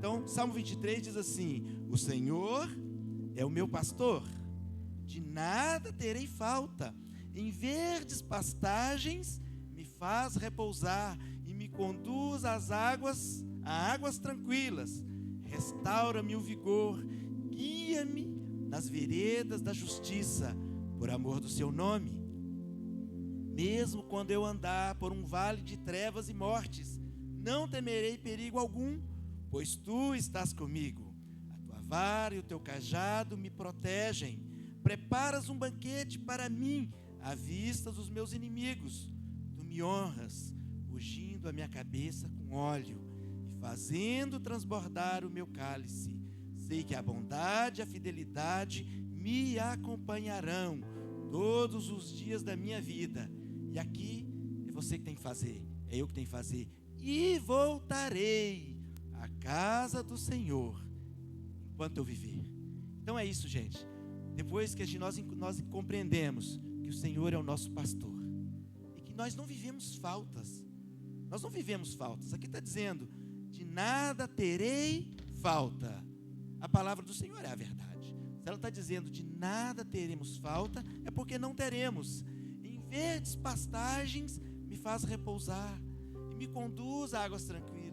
Então, Salmo 23 diz assim: o Senhor é o meu pastor, de nada terei falta. Em verdes pastagens me faz repousar e me conduz a águas tranquilas. Restaura-me o vigor, guia-me nas veredas da justiça, por amor do seu nome. Mesmo quando eu andar por um vale de trevas e mortes, não temerei perigo algum, pois tu estás comigo. A tua vara e o teu cajado me protegem. Preparas um banquete para mim, à vista dos meus inimigos. Tu me honras, ungindo a minha cabeça com óleo e fazendo transbordar o meu cálice. Sei que a bondade e a fidelidade me acompanharão todos os dias da minha vida. E aqui é você que tem que fazer, é eu que tenho que fazer. E voltarei à casa do Senhor enquanto eu viver. Então é isso, gente. Depois que nós compreendemos que o Senhor é o nosso pastor e que nós não vivemos faltas. Nós não vivemos faltas. Aqui está dizendo: de nada terei falta. A palavra do Senhor é a verdade. Se ela está dizendo de nada teremos falta, é porque não teremos. Em verdes pastagens me faz repousar e me conduz a águas tranquilas.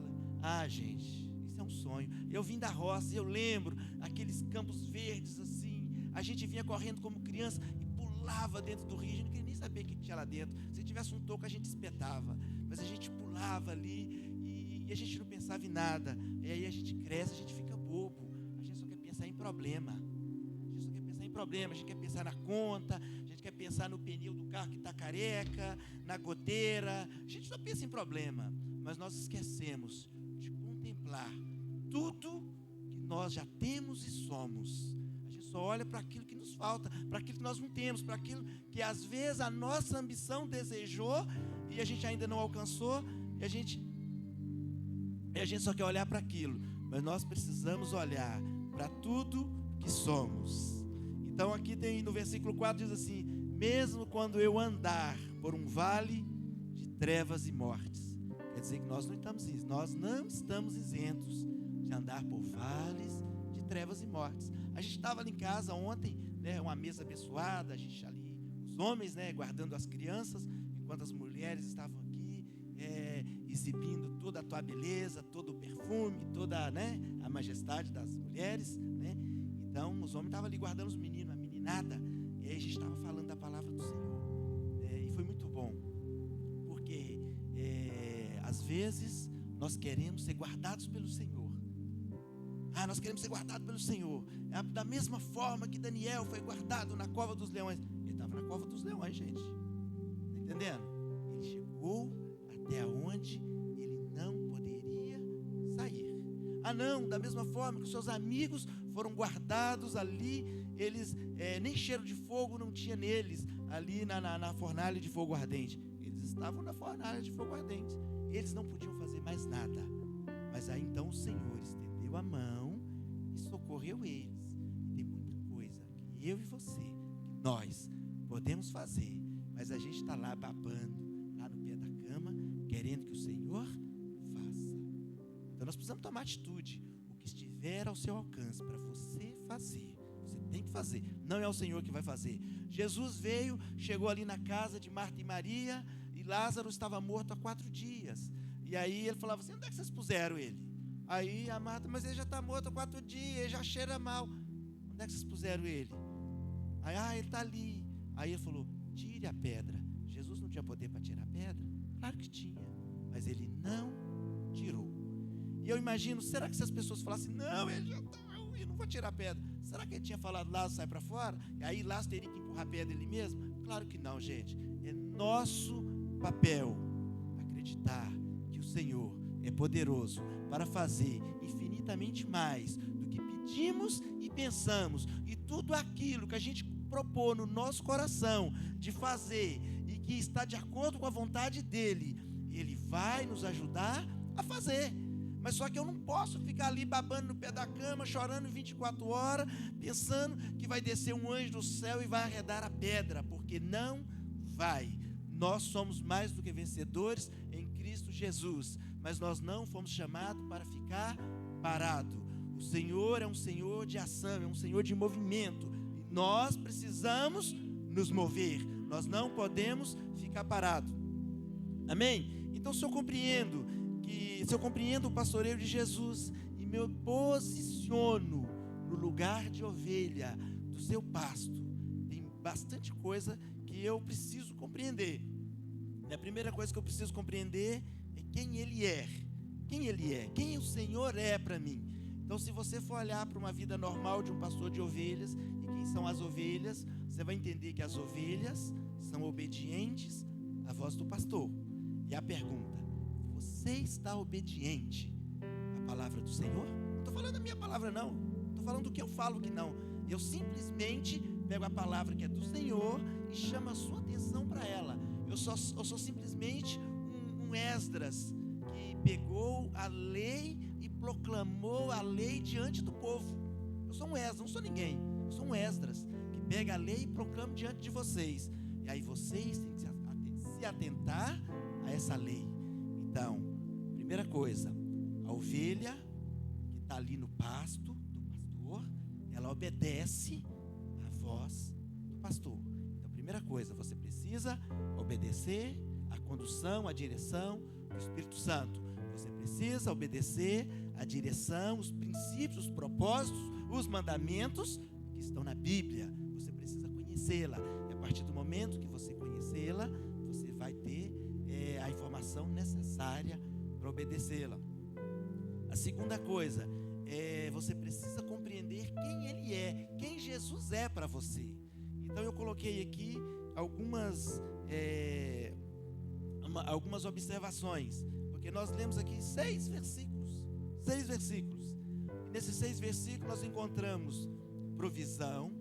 Ah, gente, isso é um sonho. Eu vim da roça e eu lembro aqueles campos verdes assim. A gente vinha correndo como criança e pulava dentro do rio. A gente não queria nem saber o que tinha lá dentro. Se tivesse um toco, a gente espetava. Mas a gente pulava ali e a gente não pensava em nada. E aí a gente cresce, a gente fica bobo. A gente só quer pensar em problema. A gente quer pensar na conta, a gente quer pensar no pneu do carro que está careca, na goteira. A gente só pensa em problema. Mas nós esquecemos de contemplar tudo que nós já temos e somos. A gente só olha para aquilo que nos falta, para aquilo que nós não temos, para aquilo que às vezes a nossa ambição desejou e a gente ainda não alcançou, e a gente só quer olhar para aquilo. Mas nós precisamos olhar para tudo que somos. Então aqui tem no versículo 4 diz assim: mesmo quando eu andar por um vale de trevas e mortes. Quer dizer que nós não estamos isentos de andar por vales de trevas e mortes. A gente estava ali em casa ontem, né, uma mesa abençoada, a gente ali, os homens, né, guardando as crianças, enquanto as mulheres estavam aqui, exibindo toda a tua beleza, todo o perfume, toda, né, a majestade das mulheres, né? Então os homens estavam ali guardando os meninos, a meninada, e aí a gente estava falando da palavra do Senhor, e foi muito bom, porque às vezes nós queremos ser guardados pelo Senhor. Nós queremos ser guardados pelo Senhor, da mesma forma que Daniel foi guardado na cova dos leões. Ele estava na cova dos leões, gente, está entendendo? Ele chegou até onde ele não poderia sair. Não, da mesma forma que os seus amigos foram guardados ali, eles, nem cheiro de fogo não tinha neles, ali na fornalha de fogo ardente. Eles estavam na fornalha de fogo ardente, eles não podiam fazer mais nada. Mas aí então o Senhor estendeu a mão e socorreu eles. E tem muita coisa que eu e você, que nós podemos fazer, mas a gente está lá babando, lá no pé da cama, querendo que o Senhor faça. Então nós precisamos tomar atitude. O que estiver ao seu alcance para você fazer, você tem que fazer. Não é o Senhor que vai fazer. Jesus veio, chegou ali na casa de Marta e Maria, e Lázaro estava morto há 4 dias. E aí ele falava assim: onde é que vocês puseram ele? Aí a Marta: mas ele já está morto há 4 dias, ele já cheira mal. Onde é que vocês puseram ele? Aí, ele está ali. Aí ele falou: tire a pedra. Jesus não tinha poder para tirar a pedra? Claro que tinha, mas ele não tirou. E eu imagino, será que se as pessoas falassem: não, ele já está ruim, eu não vou tirar a pedra, será que ele tinha falado: Lázaro, sai para fora? E aí Lázaro teria que empurrar a pedra ele mesmo? Claro que não, gente. É nosso papel acreditar que o Senhor é poderoso para fazer infinitamente mais do que pedimos e pensamos, e tudo aquilo que a gente propor no nosso coração de fazer e que está de acordo com a vontade dele, ele vai nos ajudar a fazer. Mas só que eu não posso ficar ali babando no pé da cama, chorando 24 horas, pensando que vai descer um anjo do céu e vai arredar a pedra, porque não vai. Nós somos mais do que vencedores em Cristo Jesus, mas nós não fomos chamados para ficar parado. O Senhor é um Senhor de ação, é um Senhor de movimento. E nós precisamos nos mover. Nós não podemos ficar parados. Amém? Então, se eu compreendo o pastoreio de Jesus e me posiciono no lugar de ovelha do seu pasto, tem bastante coisa que eu preciso compreender. A primeira coisa que eu preciso compreender é quem Ele é. Quem Ele é, quem o Senhor é para mim. Então, se você for olhar para uma vida normal de um pastor de ovelhas, e quem são as ovelhas, você vai entender que as ovelhas são obedientes à voz do pastor. E a pergunta: você está obediente à palavra do Senhor? Não estou falando da minha palavra, não. Estou falando do que eu falo que não. Eu simplesmente pego a palavra que é do Senhor e chamo a sua atenção para ela. Eu sou simplesmente um Esdras que pegou a lei e proclamou a lei diante do povo. Eu sou um Esdras, não sou ninguém. Eu sou um Esdras que pega a lei e proclama diante de vocês. E aí vocês têm que se atentar a essa lei. Então, primeira coisa, a ovelha que está ali no pasto do pastor, ela obedece à voz do pastor. Então, primeira coisa, você precisa obedecer à condução, à direção do Espírito Santo. Você precisa obedecer à direção, os princípios, os propósitos, os mandamentos que estão na Bíblia. Você precisa conhecê-la. E a partir do momento que você conhecê-la, você vai ter a informação necessária para obedecê-la. A segunda coisa você precisa compreender quem Ele é, quem Jesus é para você. Então eu coloquei aqui algumas observações, porque nós lemos aqui 6 versículos. E nesses 6 versículos nós encontramos provisão,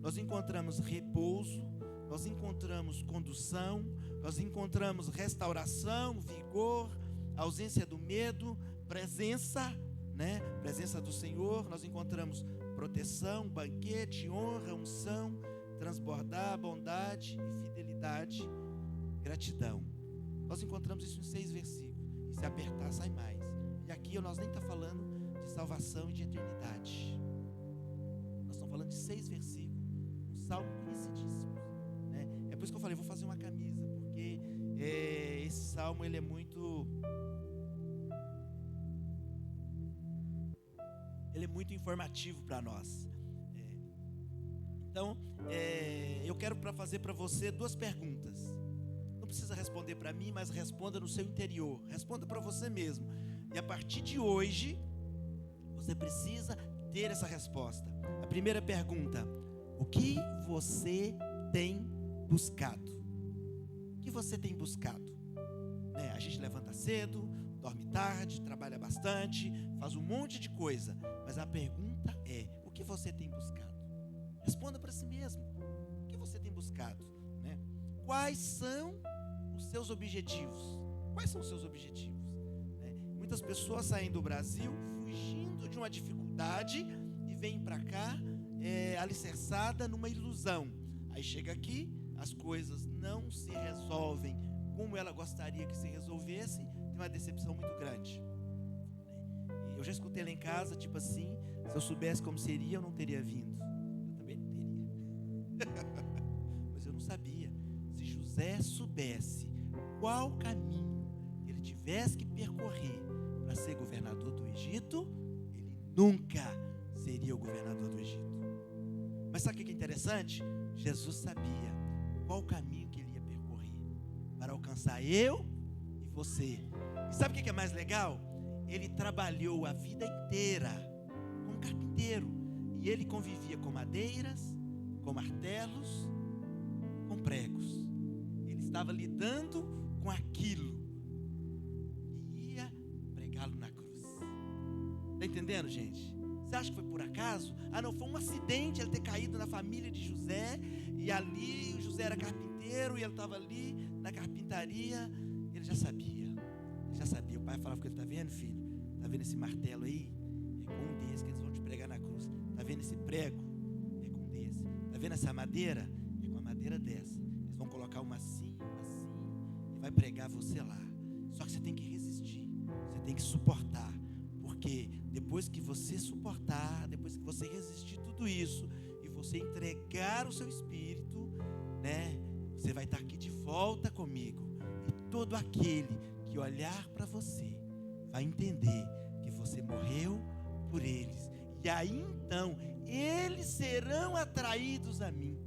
nós encontramos repouso, nós encontramos condução, nós encontramos restauração, vigor, ausência do medo, presença do Senhor. Nós encontramos proteção, banquete, honra, unção, transbordar, bondade e fidelidade, gratidão. Nós encontramos isso em 6 versículos. E se apertar, sai mais. E aqui nós nem estamos falando de salvação e de eternidade. Nós estamos falando de 6 versículos, um salmo conhecidíssimo. É por isso que eu falei, vou fazer uma camisa, porque esse salmo ele é muito informativo para nós. Então, eu quero fazer para você 2 perguntas. Não precisa responder para mim, mas responda no seu interior. Responda para você mesmo. E a partir de hoje, você precisa ter essa resposta. A primeira pergunta: o que você tem buscado? O que você tem buscado? A gente levanta cedo, dorme tarde, trabalha bastante, faz um monte de coisa. Mas a pergunta é: o que você tem buscado? Responda para si mesmo. O que você tem buscado? Quais são os seus objetivos? Quais são os seus objetivos? Muitas pessoas saem do Brasil fugindo de uma dificuldade e vêm para cá alicerçada numa ilusão. Aí chega aqui, as coisas não se resolvem como ela gostaria que se resolvesse, tem uma decepção muito grande. Eu já escutei lá em casa, tipo assim: se eu soubesse como seria, eu não teria vindo. Eu também não teria. Mas eu não sabia. Se José soubesse qual caminho ele tivesse que percorrer para ser governador do Egito, ele nunca seria o governador do Egito. Mas sabe o que é interessante? Jesus sabia qual caminho que ele ia percorrer para alcançar eu e você. E sabe o que é mais legal? Ele trabalhou a vida inteira como carpinteiro. E ele convivia com madeiras, com martelos, com pregos. Ele estava lidando com aquilo e ia pregá-lo na cruz. Está entendendo, gente? Você acha que foi por acaso? Não, foi um acidente ele ter caído na família de José. E ali o José era carpinteiro e ele estava ali na carpintaria. Ele já sabia. O pai falava com ele: está vendo, filho? Está vendo esse martelo aí? É com um desses que eles vão te pregar na cruz. Está vendo esse prego? É com um desse. Está vendo essa madeira? É com a madeira dessa. Eles vão colocar uma assim, e vai pregar você lá. Só que você tem que resistir. Você tem que suportar. Porque depois que você suportar, depois que você resistir tudo isso, e você entregar o seu espírito, né? Você vai estar aqui de volta comigo. E todo aquele que olhar para você vai entender que você morreu por eles. E aí então, eles serão atraídos a mim.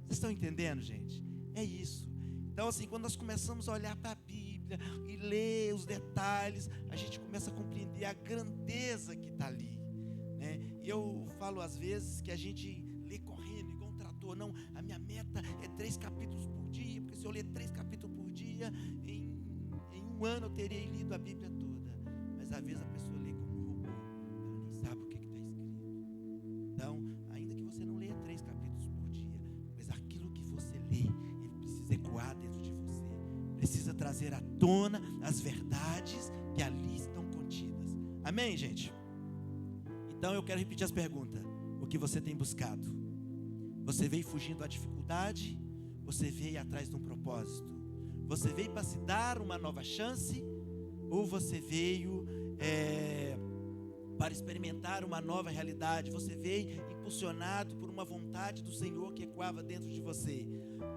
Vocês estão entendendo, gente? É isso. Então assim, quando nós começamos a olhar para a Bíblia e ler os detalhes, a gente começa a compreender a grandeza que está ali, né? Eu falo às vezes que a gente lê correndo, igual um trator. Não, a minha meta é 3 capítulos por dia, porque se eu ler 3 capítulos por dia, em um ano eu terei lido a Bíblia toda. Mas às vezes a pessoa lê como um robô, ela nem sabe o que está escrito. Então, ainda que você não leia 3 capítulos por dia, mas aquilo que você lê, ele precisa ecoar dentro de você, precisa trazer à tona as verdades que ali estão contidas. Amém, gente? Então eu quero repetir as perguntas. O que você tem buscado? Você veio fugindo da dificuldade? Você veio atrás de um propósito? Você veio para se dar uma nova chance? Ou você veio para experimentar uma nova realidade? Você veio impulsionado por uma vontade do Senhor que ecoava dentro de você,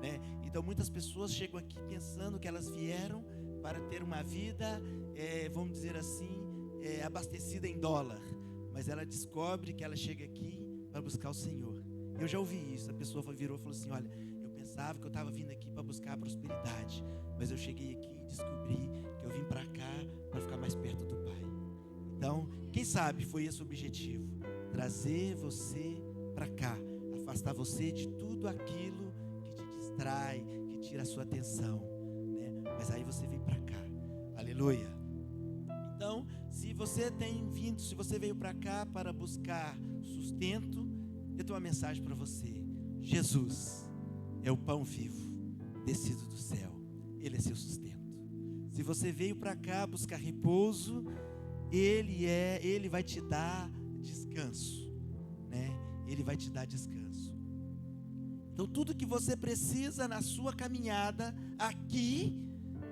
né? Então muitas pessoas chegam aqui pensando que elas vieram para ter uma vida, vamos dizer assim, abastecida em dólar. Mas ela descobre que ela chega aqui para buscar o Senhor. Eu já ouvi isso. A pessoa virou e falou assim: olha, eu pensava que eu estava vindo aqui para buscar a prosperidade, mas eu cheguei aqui e descobri que eu vim para cá para ficar mais perto do Pai. Então, quem sabe foi esse o objetivo: trazer você para cá, afastar você de tudo aquilo que te distrai, que tira a sua atenção, né? Mas aí você vem para cá. Aleluia. Então, se você veio para cá para buscar sustento, eu tenho uma mensagem para você. Jesus é o pão vivo, descido do céu. Ele é seu sustento. Se você veio para cá buscar repouso, Ele vai te dar descanso, né? Ele vai te dar descanso. Então tudo que você precisa na sua caminhada aqui,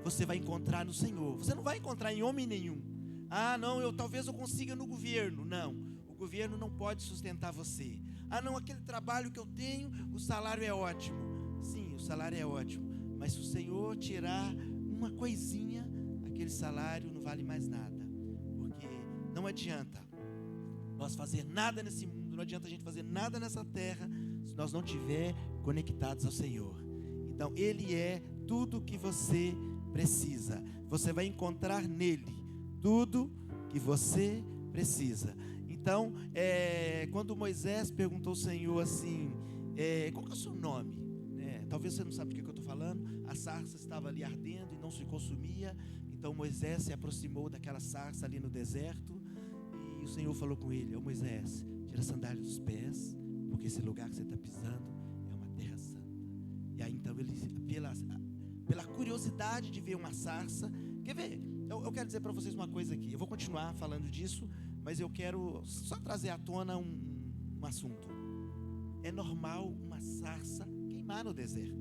você vai encontrar no Senhor. Você não vai encontrar em homem nenhum. Ah, não, talvez eu consiga no governo. Não, o governo não pode sustentar você. Ah, não, aquele trabalho que eu tenho, o salário é ótimo. Sim, o salário é ótimo. Mas se o Senhor tirar uma coisinha, aquele salário não vale mais nada. Porque não adianta nós fazer nada nesse mundo, não adianta a gente fazer nada nessa terra, se nós não estiver conectados ao Senhor. Então, Ele é tudo que você precisa. Você vai encontrar nele tudo que você precisa. Então, quando Moisés perguntou ao Senhor assim, qual que é o seu nome? Talvez você não sabe do que eu estou falando. A sarça estava ali ardendo e não se consumia. Então Moisés se aproximou daquela sarça ali no deserto, e o Senhor falou com ele: Moisés, tira a sandália dos pés, porque esse lugar que você está pisando é uma terra santa. E aí então ele, pela curiosidade de ver uma sarça, quer ver? Eu quero dizer para vocês uma coisa aqui. Eu vou continuar falando disso, mas eu quero só trazer à tona um assunto. É normal uma sarça queimar no deserto.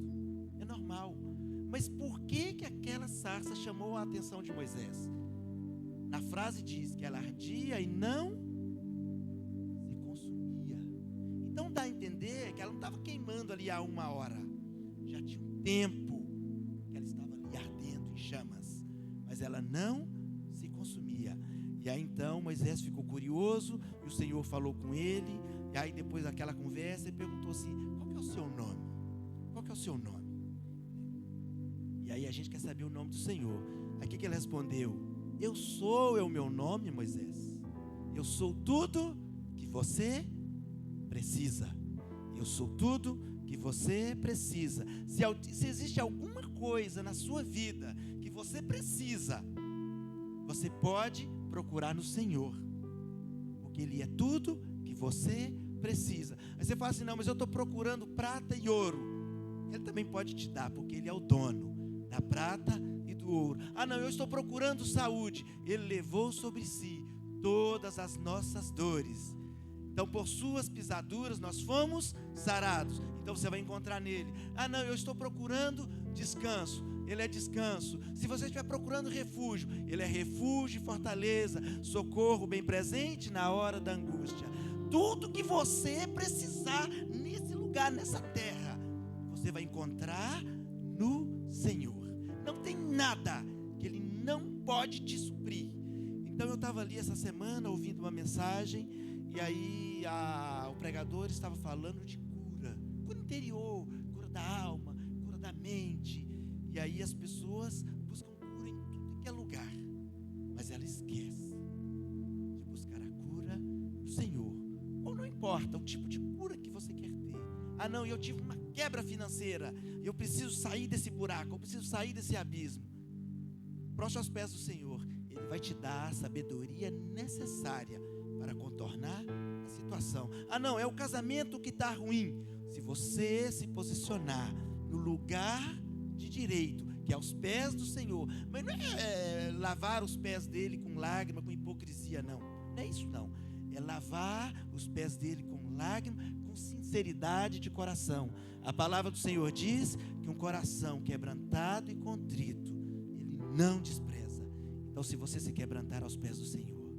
É normal. Mas por que aquela sarça chamou a atenção de Moisés? Na frase diz que ela ardia e não se consumia. Então dá a entender que ela não estava queimando ali há 1 hora. Já tinha um tempo que ela estava ali ardendo em chamas. Mas ela não se consumia. E aí então Moisés ficou curioso, e o Senhor falou com ele. E aí depois daquela conversa, ele perguntou assim: qual que é o seu nome? Qual que é o seu nome? E aí a gente quer saber o nome do Senhor. Aí o que ele respondeu? Eu sou o meu nome, Moisés. Eu sou tudo que você precisa. Eu sou tudo que você precisa. Se existe alguma coisa na sua vida que você precisa, você pode procurar no Senhor, porque Ele é tudo que você precisa. Aí você fala assim: não, mas eu estou procurando prata e ouro. Ele também pode te dar, porque Ele é o dono da prata e do ouro. Ah, não, eu estou procurando saúde. Ele levou sobre si todas as nossas dores. Então, por suas pisaduras nós fomos sarados. Então você vai encontrar nele. Ah, não, eu estou procurando descanso. Ele é descanso. Se você estiver procurando refúgio, Ele é refúgio e fortaleza, socorro bem presente na hora da angústia. Tudo que você precisar nesse lugar, nessa terra, você vai encontrar no Senhor. Não tem nada que Ele não pode te suprir. Então eu estava ali essa semana ouvindo uma mensagem, e aí o pregador estava falando de cura interior, cura da alma, cura da mente. E aí as pessoas buscam cura em tudo que é lugar, mas ela esquece de buscar a cura do Senhor. Ou não importa o tipo de cura que você quer ter. Ah não, eu tive uma quebra financeira, eu preciso sair desse buraco, eu preciso sair desse abismo. Proste aos pés do Senhor, Ele vai te dar a sabedoria necessária para contornar a situação. Ah não, é o casamento que está ruim. Se você se posicionar no lugar de direito, que é aos pés do Senhor, mas não é lavar os pés dele com lágrima, com hipocrisia, não. Não é isso não. É lavar os pés dele com lágrima, com sinceridade de coração. A palavra do Senhor diz que um coração quebrantado e contrito, Ele não despreza. Então, se você se quebrantar aos pés do Senhor,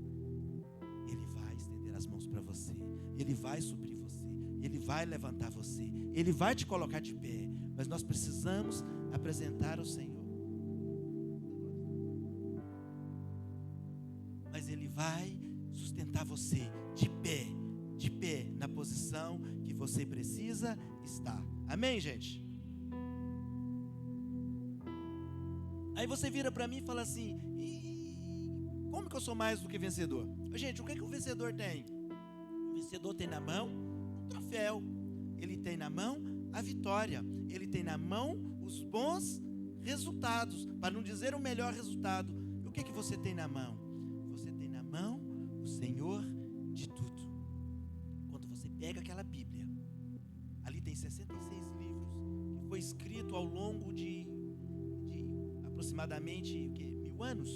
Ele vai estender as mãos para você, Ele vai suprir você, Ele vai levantar você, Ele vai te colocar de pé. Mas nós precisamos apresentar ao Senhor. Mas Ele vai sustentar você de pé na posição que você precisa estar. Amém, gente? Aí você vira para mim e fala assim: como que eu sou mais do que vencedor? Gente, o que é que o vencedor tem? O vencedor tem na mão um troféu, ele tem na mão a vitória, ele tem na mão os bons resultados, para não dizer o melhor resultado. E o que é que você tem na mão? Você tem na mão o Senhor de tudo. Quando você pega aquela Bíblia, ali tem 66 livros, que foi escrito ao longo de aproximadamente 1000 anos,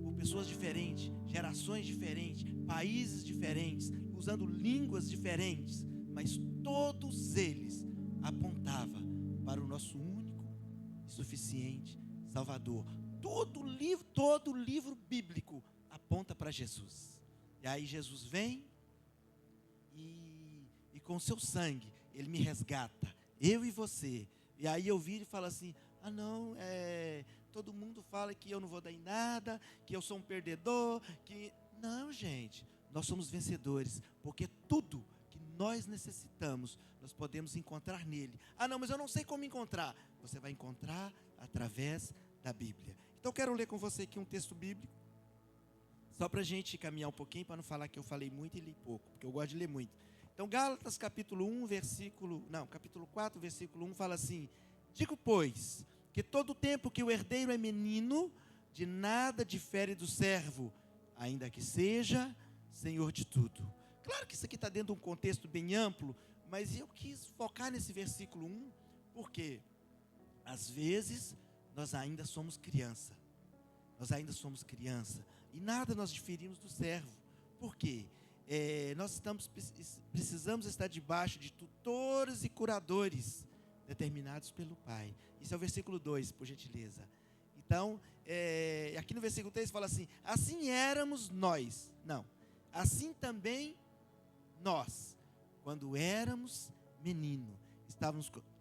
por pessoas diferentes, gerações diferentes, países diferentes, usando línguas diferentes, mas todos eles apontavam para o nosso único e suficiente Salvador. Todo livro bíblico aponta para Jesus. E aí Jesus vem e com o seu sangue Ele me resgata, eu e você. E aí eu viro e falo assim: ah não, todo mundo fala que eu não vou dar em nada, que eu sou um perdedor, que... Não, gente, nós somos vencedores, porque tudo que nós necessitamos, nós podemos encontrar nele. Ah não, mas eu não sei como encontrar. Você vai encontrar através da Bíblia. Então eu quero ler com você aqui um texto bíblico, só para a gente caminhar um pouquinho, para não falar que eu falei muito e li pouco, porque eu gosto de ler muito. Então Gálatas capítulo 4, versículo 1 fala assim: digo, pois, que todo tempo que o herdeiro é menino, de nada difere do servo, ainda que seja senhor de tudo. Claro que isso aqui está dentro de um contexto bem amplo, mas eu quis focar nesse versículo 1, porque às vezes nós ainda somos criança. E nada nós diferimos do servo. Por quê? Nós precisamos estar debaixo de tutores e curadores determinados pelo Pai. Isso é o versículo 2, por gentileza. Então, aqui no versículo 3 fala assim: assim éramos nós. Não, assim também nós, quando éramos menino,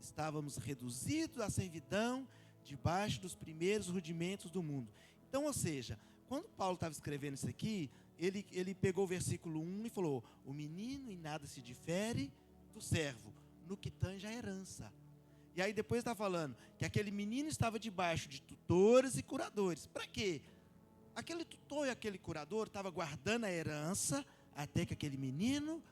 estávamos reduzidos à servidão, debaixo dos primeiros rudimentos do mundo. Então, ou seja, quando Paulo estava escrevendo isso aqui, ele pegou o versículo 1 e falou: o menino em nada se difere do servo, no que tange a herança. E aí depois está falando que aquele menino estava debaixo de tutores e curadores. Para quê? Aquele tutor e aquele curador estava guardando a herança até que aquele menino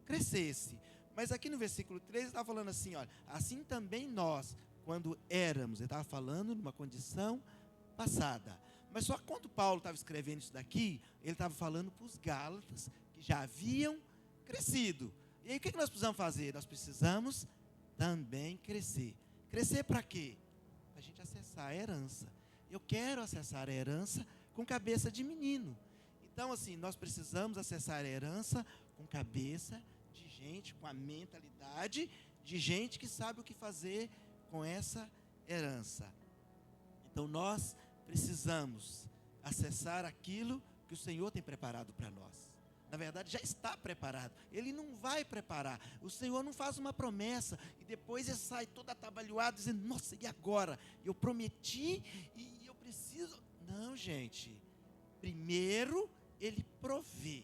crescesse. Mas aqui no versículo 3 ele está falando assim, olha, assim também nós, quando éramos, ele estava falando numa condição passada. Mas só que quando Paulo estava escrevendo isso daqui, ele estava falando para os Gálatas, que já haviam crescido. E aí o que nós precisamos fazer? Nós precisamos também crescer. Crescer para quê? Para a gente acessar a herança. Eu quero acessar a herança com cabeça de menino. Então, assim, nós precisamos acessar a herança com cabeça de gente, com a mentalidade de gente que sabe o que fazer com essa herança. Então nós precisamos acessar aquilo que o Senhor tem preparado para nós. Na verdade, já está preparado. Ele não vai preparar. O Senhor não faz uma promessa e depois ele sai todo atabalhoado, dizendo, nossa, e agora? Eu prometi e eu preciso... Não, gente. Primeiro, ele provê.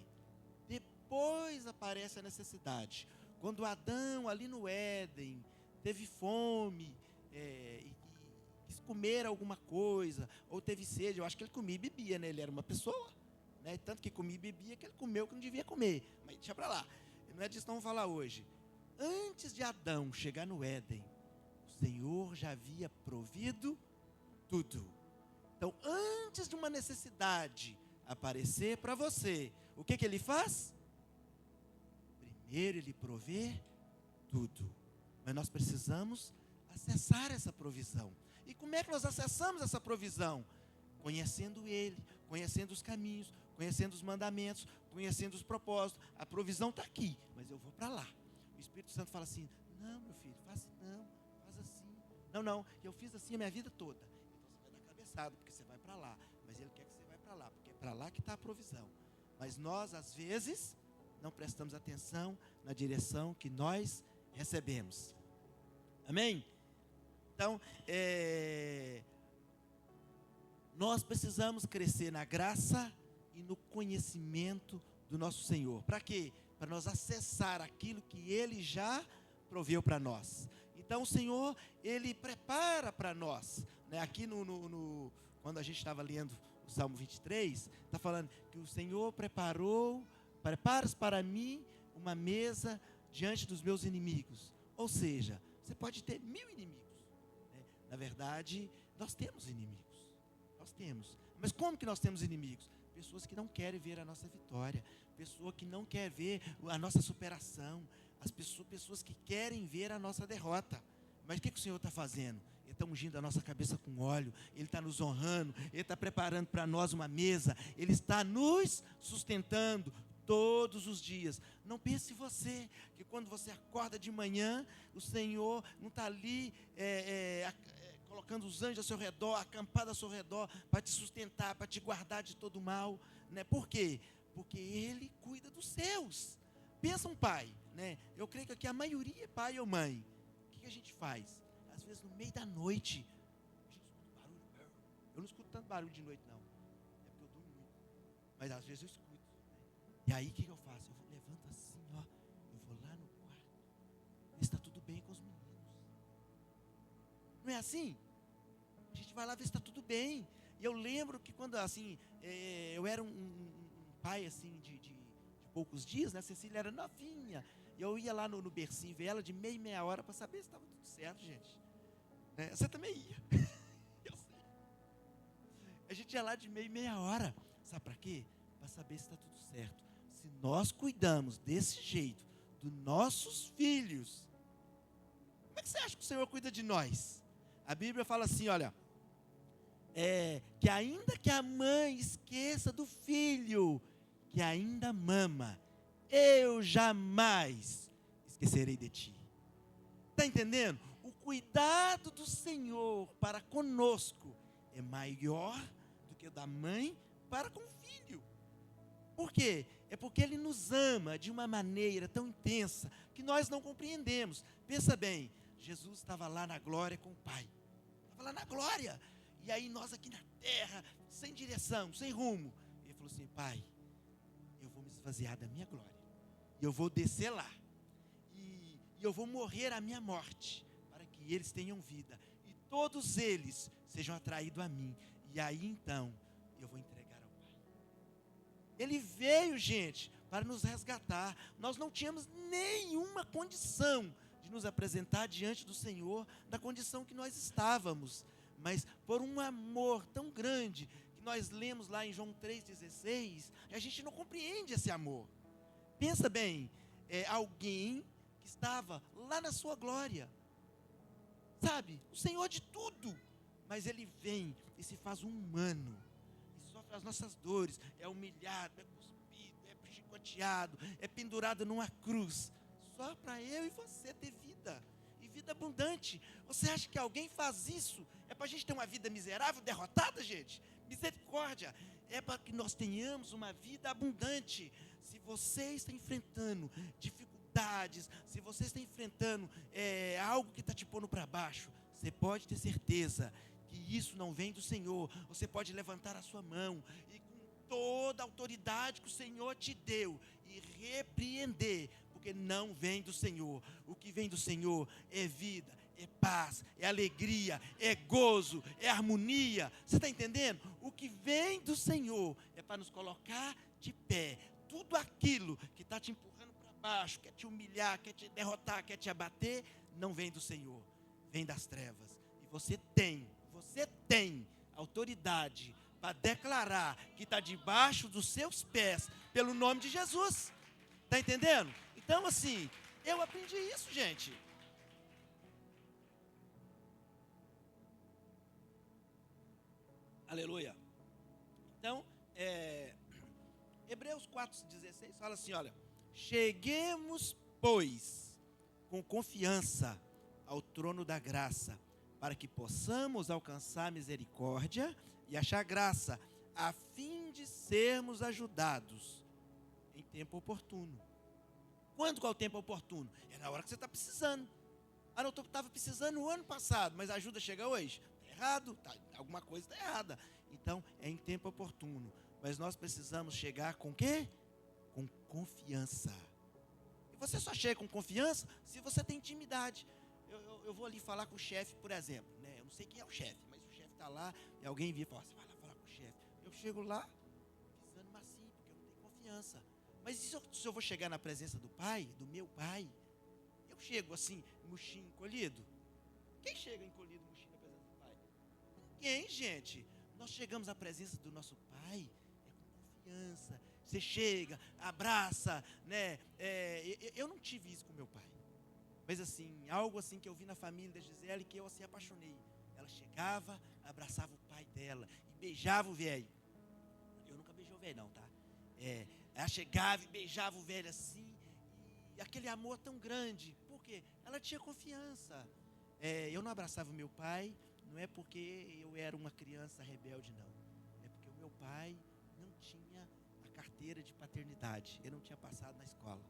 Depois aparece a necessidade. Quando Adão, ali no Éden, teve fome e quis comer alguma coisa, ou teve sede, eu acho que ele comia e bebia, né? Ele era uma pessoa, né? Tanto que comia e bebia que ele comeu o que não devia comer. Mas deixa para lá, não é disso que nós vamos falar hoje. Antes de Adão chegar no Éden, o Senhor já havia provido tudo. Então, antes de uma necessidade aparecer para você, o que ele faz? Primeiro ele provê tudo. Mas nós precisamos acessar essa provisão. E como é que nós acessamos essa provisão? Conhecendo Ele, conhecendo os caminhos, conhecendo os mandamentos, conhecendo os propósitos. A provisão está aqui, mas eu vou para lá. O Espírito Santo fala assim, não, meu filho, faz assim. Não, eu fiz assim a minha vida toda. Então você vai dar cabeçada, porque você vai para lá. Mas Ele quer que você vá para lá, porque é para lá que está a provisão. Mas nós, às vezes, não prestamos atenção na direção que nós recebemos. Amém? Então, nós precisamos crescer na graça e no conhecimento do nosso Senhor. Para quê? Para nós acessar aquilo que Ele já proveu para nós. Então, o Senhor, Ele prepara para nós. Né? Aqui, quando a gente estava lendo o Salmo 23, está falando que o Senhor preparas para mim uma mesa diante dos meus inimigos. Ou seja, você pode ter 1000 inimigos. Né? Na verdade, nós temos inimigos. Nós temos. Mas como que nós temos inimigos? Pessoas que não querem ver a nossa vitória. Pessoas que não querem ver a nossa superação. Pessoas que querem ver a nossa derrota. Mas o que o Senhor está fazendo? Ele está ungindo a nossa cabeça com óleo. Ele está nos honrando. Ele está preparando para nós uma mesa. Ele está nos sustentando todos os dias. Não pense você, que quando você acorda de manhã, o Senhor não está ali colocando os anjos ao seu redor, acampado ao seu redor, para te sustentar, para te guardar de todo mal. Né? Por quê? Porque Ele cuida dos seus. Pensa um pai, né? Eu creio que aqui a maioria é pai ou mãe. O que a gente faz? Às vezes no meio da noite, a gente escuta barulho. Eu não escuto tanto barulho de noite, não. É porque eu durmo muito. Mas às vezes eu escuto. E aí o que eu faço? Eu levanto assim, ó, eu vou lá no quarto, ver se está tudo bem com os meninos. Não é assim? A gente vai lá ver se está tudo bem. E eu lembro que quando assim, eu era um pai assim de poucos dias, né? A Cecília era novinha. E eu ia lá no bercinho ver ela de meia hora para saber se estava tudo certo, gente. Né? Você também ia. Eu sei. A gente ia lá de meia hora. Sabe para quê? Para saber se está tudo certo. Se nós cuidamos desse jeito dos nossos filhos, como é que você acha que o Senhor cuida de nós? A Bíblia fala assim, olha, que ainda que a mãe esqueça do filho que ainda mama, eu jamais esquecerei de ti. Está entendendo? O cuidado do Senhor para conosco é maior do que o da mãe para com o filho. Por quê? É porque Ele nos ama de uma maneira tão intensa que nós não compreendemos. Pensa bem, Jesus estava lá na glória com o Pai. Estava lá na glória. E aí nós aqui na terra, sem direção, sem rumo. Ele falou assim, Pai, eu vou me esvaziar da minha glória. E eu vou descer lá. E eu vou morrer a minha morte, para que eles tenham vida. E todos eles sejam atraídos a mim. E aí então, eu vou entregar. Ele veio, gente, para nos resgatar. Nós não tínhamos nenhuma condição de nos apresentar diante do Senhor da condição que nós estávamos. Mas por um amor tão grande, que nós lemos lá em João 3,16, a gente não compreende esse amor. Pensa bem, alguém que estava lá na sua glória, sabe, o Senhor de tudo, mas Ele vem e se faz um humano. As nossas dores, é humilhado, é cuspido, é chicoteado, é pendurado numa cruz, só para eu e você ter vida, e e vida abundante. Você acha que alguém faz isso? É para a gente ter uma vida miserável, derrotada, gente? Misericórdia. É para que nós tenhamos uma vida abundante. Se você está enfrentando dificuldades, se você está enfrentando algo que está te pondo para baixo, você pode ter certeza que isso não vem do Senhor. Você pode levantar a sua mão e com toda a autoridade que o Senhor te deu e repreender, porque não vem do Senhor. O que vem do Senhor é vida, é paz, é alegria, é gozo, é harmonia. Você está entendendo? O que vem do Senhor é para nos colocar de pé. Tudo aquilo que está te empurrando para baixo, quer te humilhar, quer te derrotar, quer te abater, não vem do Senhor, vem das trevas. E você tem autoridade para declarar que está debaixo dos seus pés, pelo nome de Jesus. Está entendendo? Então, assim, eu aprendi isso, gente. Aleluia. Então, Hebreus 4,16 fala assim, olha: cheguemos, pois, com confiança ao trono da graça, para que possamos alcançar misericórdia e achar graça, a fim de sermos ajudados em tempo oportuno. Quando qual é o tempo oportuno? É na hora que você está precisando. Ah, não, eu estava precisando no ano passado, mas a ajuda chega hoje. Está errado, alguma coisa está errada. Então, é em tempo oportuno. Mas nós precisamos chegar com o quê? Com confiança. E você só chega com confiança se você tem intimidade. Eu vou ali falar com o chefe, por exemplo, né? Eu não sei quem é o chefe, mas o chefe está lá e alguém vira e fala, você vai lá falar com o chefe. Eu chego lá, pisando macio, porque eu não tenho confiança. Mas se eu vou chegar na presença do Pai, do meu Pai, eu chego assim, murchinho, encolhido? Quem chega encolhido, murchinho na presença do Pai? Ninguém, gente. Nós chegamos à presença do nosso Pai com confiança. Você chega, abraça, né? Eu não tive isso com meu pai. Mas assim, algo assim que eu vi na família da Gisele, que eu assim apaixonei. Ela chegava, abraçava o pai dela e beijava o velho. Eu nunca beijei o velho não, tá? Ela chegava e beijava o velho assim, e aquele amor tão grande. Por quê? Ela tinha confiança. Eu não abraçava o meu pai, não é porque eu era uma criança rebelde, não. É porque o meu pai não tinha a carteira de paternidade. Ele não tinha passado na escola.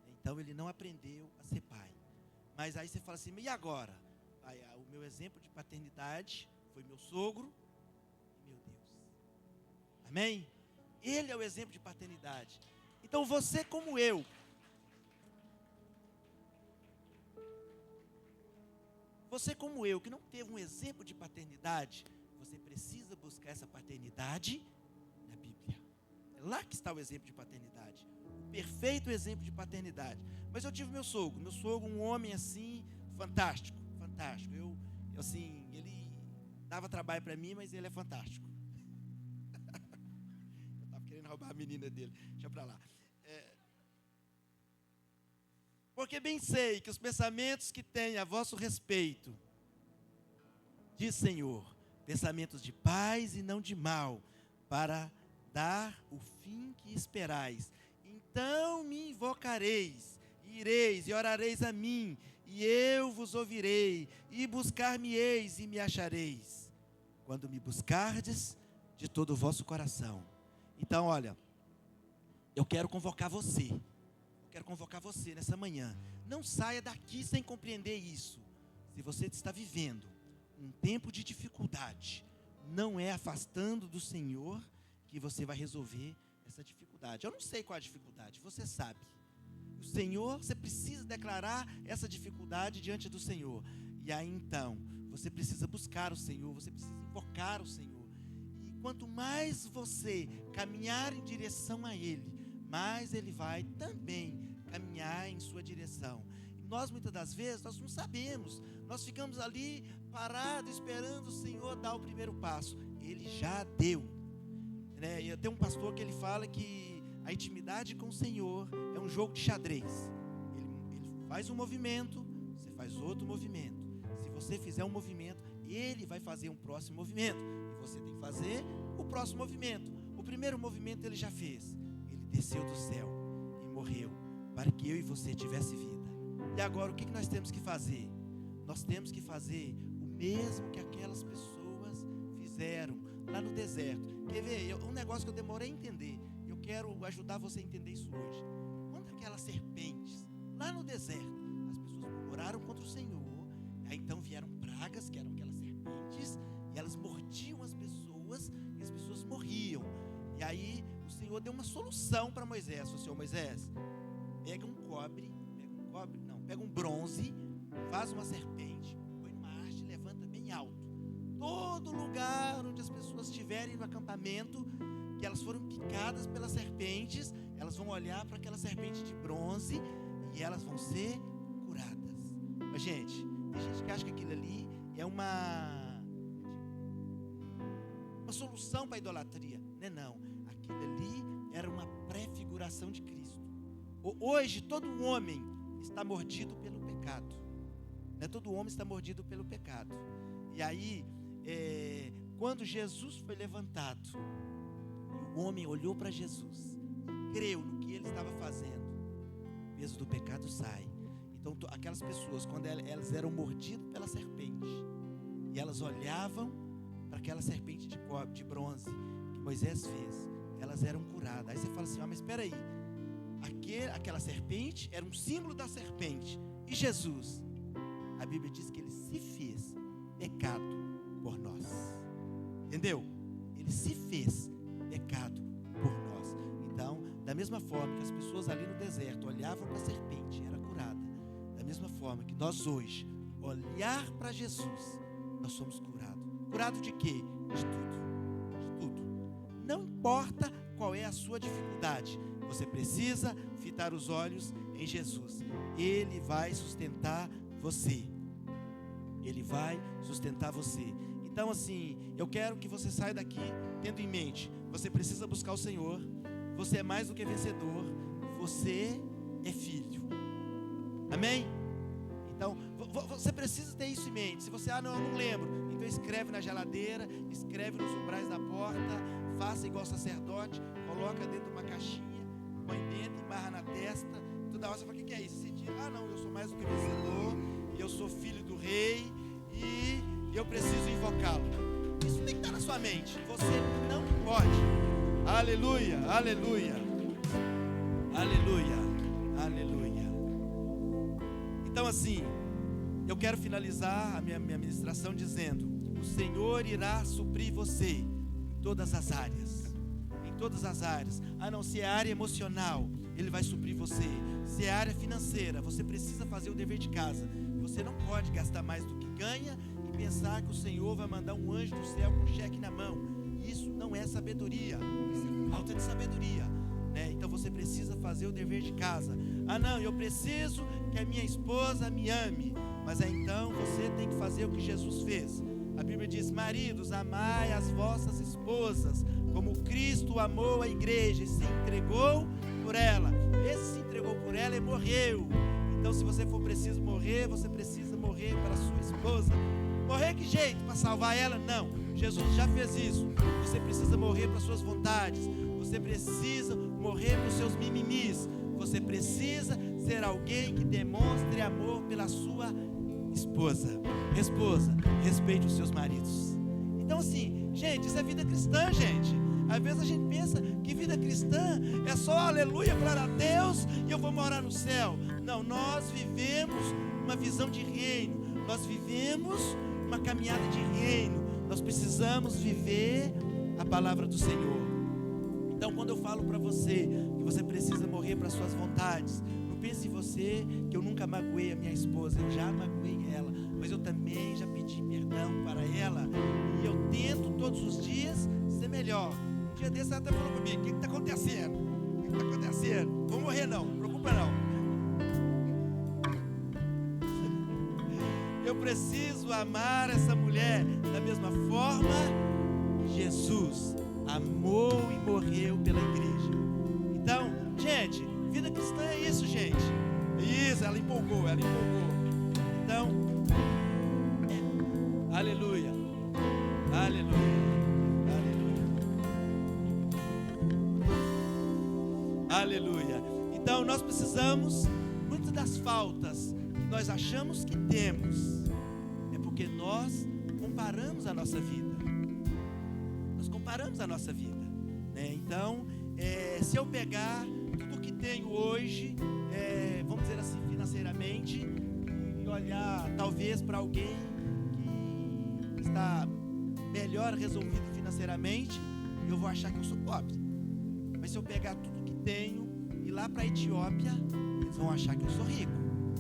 Então ele não aprendeu a ser pai. Mas aí você fala assim, e agora? O meu exemplo de paternidade foi meu sogro e meu Deus. Amém? Ele é o exemplo de paternidade. Então você como eu, que não teve um exemplo de paternidade, você precisa buscar essa paternidade na Bíblia. É lá que está o exemplo de paternidade. O perfeito exemplo de paternidade. Mas eu tive meu sogro, um homem assim, fantástico. Eu assim, ele dava trabalho para mim, mas ele é fantástico. Eu estava querendo roubar a menina dele, deixa para lá. Porque bem sei que os pensamentos que tenho a vosso respeito, diz Senhor, pensamentos de paz e não de mal, para dar o fim que esperais. Então me invocareis, ireis e orareis a mim, e eu vos ouvirei, e buscar-me-eis e me achareis, quando me buscardes de todo o vosso coração. Então, olha, eu quero convocar você nessa manhã. Não saia daqui sem compreender isso. Se você está vivendo um tempo de dificuldade, não é afastando do Senhor que você vai resolver essa dificuldade. Eu não sei qual é a dificuldade, você sabe. O Senhor, você precisa declarar essa dificuldade diante do Senhor. E aí então, você precisa buscar o Senhor, você precisa invocar o Senhor. E quanto mais você caminhar em direção a Ele, mais Ele vai também caminhar em sua direção. E nós, muitas das vezes, nós não sabemos. Nós ficamos ali parados, esperando o Senhor dar o primeiro passo. Ele já deu. E tem um pastor que ele fala que a intimidade com o Senhor é um jogo de xadrez. Ele faz um movimento, você faz outro movimento. Se você fizer um movimento, ele vai fazer um próximo movimento. E você tem que fazer o próximo movimento. O primeiro movimento ele já fez. Ele desceu do céu e morreu para que eu e você tivesse vida. E agora o que nós temos que fazer? nós temos que fazer o mesmo que aquelas pessoas fizeram lá no deserto. Quer ver? Um negócio que eu demorei a entender. Eu quero ajudar você a entender isso hoje. Quando aquelas serpentes, lá no deserto, as pessoas murmuraram contra o Senhor, aí então vieram pragas, que eram aquelas serpentes, e elas mordiam as pessoas, e as pessoas morriam. E aí o Senhor deu uma solução para Moisés. Falou: Senhor Moisés, pega um bronze, faz uma serpente, põe numa haste e levanta bem alto. Todo lugar onde as pessoas estiverem no acampamento, que elas foram picadas pelas serpentes, elas vão olhar para aquela serpente de bronze e elas vão ser curadas. Mas, gente, tem gente que acha que aquilo ali é uma solução para a idolatria. Não. Aquilo ali era uma prefiguração de Cristo. Hoje, todo homem está mordido pelo pecado. Todo homem está mordido pelo pecado. E aí, quando Jesus foi levantado, o homem olhou para Jesus, creu no que ele estava fazendo, o peso do pecado sai. Então, aquelas pessoas, quando elas eram mordidas pela serpente, e elas olhavam para aquela serpente de bronze que Moisés fez, elas eram curadas. Aí você fala assim: mas espera aí, aquela serpente era um símbolo da serpente, e Jesus, a Bíblia diz que ele se fez pecado por nós. Entendeu? Ele se fez pecado por nós. Então, da mesma forma que as pessoas ali no deserto olhavam para a serpente, era curada, da mesma forma que nós hoje olhar para Jesus, nós somos curados. Curado de quê? De tudo. Não importa qual é a sua dificuldade, você precisa fitar os olhos em Jesus. Ele vai sustentar você. Ele vai sustentar você. Então, assim, eu quero que você saia daqui tendo em mente: você precisa buscar o Senhor. Você é mais do que vencedor. Você é filho. Amém? Então, você precisa ter isso em mente. Se você, eu não lembro, então escreve na geladeira, escreve nos umbrais da porta, faça igual sacerdote, coloca dentro de uma caixinha, põe dentro, amarra na testa. Toda hora você fala: o que é isso? Você diz: não, eu sou mais do que vencedor, eu sou filho do rei e eu preciso invocá-lo. Isso tem que estar na sua mente. Você não pode. Aleluia, aleluia, aleluia, aleluia. Então, assim, eu quero finalizar a minha ministração dizendo: o Senhor irá suprir você em todas as áreas. Em todas as áreas. Não, se é área emocional, Ele vai suprir você. Se é área financeira, você precisa fazer o dever de casa. Você não pode gastar mais do que ganha e pensar que o Senhor vai mandar um anjo do céu com um cheque na mão. Isso não é sabedoria. Isso é falta de sabedoria. Então você precisa fazer o dever de casa. Não, eu preciso que a minha esposa me ame. Mas então você tem que fazer o que Jesus fez. A Bíblia diz: maridos, amai as vossas esposas, como Cristo amou a igreja e se entregou por ela. Esse se entregou por ela e morreu. Então, se você for preciso morrer, você precisa morrer para a sua esposa. Morrer que jeito? Para salvar ela? Não. Jesus já fez isso. Você precisa morrer para as suas vontades. Você precisa morrer para os seus mimimis. Você precisa ser alguém que demonstre amor pela sua esposa. Esposa, respeite os seus maridos. Então, assim, gente, isso é vida cristã, gente. Às vezes a gente pensa que vida cristã é só aleluia, glória a Deus, e eu vou morar no céu. Não, nós vivemos uma visão de reino. Nós vivemos uma caminhada de reino. Nós precisamos viver a palavra do Senhor. Então, quando eu falo para você que você precisa morrer para suas vontades, não pense em você que eu nunca magoei a minha esposa. Eu já magoei ela, mas eu também já pedi perdão para ela. E eu tento todos os dias ser melhor. Um dia desse ela até falou comigo: o que está acontecendo? O que está acontecendo? Vou morrer não, não preocupa não. Eu preciso amar essa mulher da mesma forma que Jesus amou e morreu pela igreja. Então, gente, vida cristã é isso, gente. Isso, ela empolgou. Então, aleluia, aleluia, aleluia, aleluia. Então, nós precisamos, muitas das faltas que nós achamos que temos, Porque nós comparamos a nossa vida. Nós comparamos a nossa vida, né? Então, se eu pegar tudo que tenho hoje, vamos dizer assim, financeiramente, e olhar talvez para alguém que está melhor resolvido financeiramente, eu vou achar que eu sou pobre. Mas se eu pegar tudo que tenho e ir lá para a Etiópia, eles vão achar que eu sou rico.